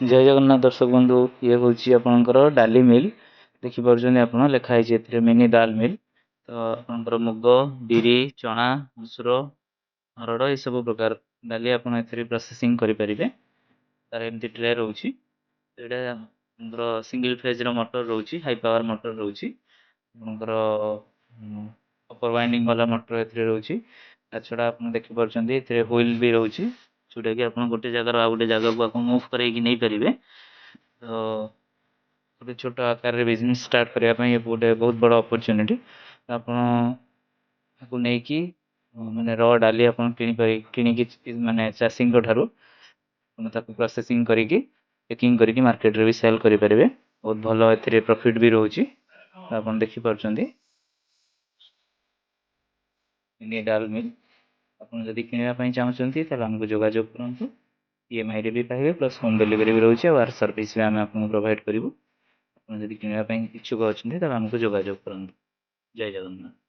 जय जगन्नाथ दर्शक बंधु ये हूँ आपणकर डाली मिल देखिपुर आप लिखाई मिनी दाल मिल तो आपंकर मुग बिरी चना मसुर हरड़ ये सब प्रकार डाली आप प्रोसेसिंग करेंगे तार एमती ट्रे रोचे सिंगल फेज मोटर रोचे हाई पावर मोटर रोचे अपर वाइंडिंग वाला मोटर रोचे छड़ा आप देखिपुर हुईल भी रोचे जोटा कि आप गोटे जगार आ गए जगह को मुव नहीं पारे तो गोटे छोट आकार बिजनेस स्टार्ट करने ये गोटे बहुत बड़ा अपॉर्चुनिटी आपको नहीं माने र डाली आप कि माने चाषी ठारू प्रोसेसिंग करके पैकिंग करके मार्केट रे भी सेल करेंगे बहुत भल ए प्रॉफिट भी रोचे आप देखिपुर मिनी डाल मिल आपड़ जब कि चाहते आमको जोगाजोग करूँ ईएमआई रे भी पाइबे प्लस होम डिलीवरी भी रोचे और सर्विस भी आम आपको प्रोवाइड करूँ आप किनापी इच्छुक अच्छा आमको जोगाजोग करूँ जय जगन्नाथ।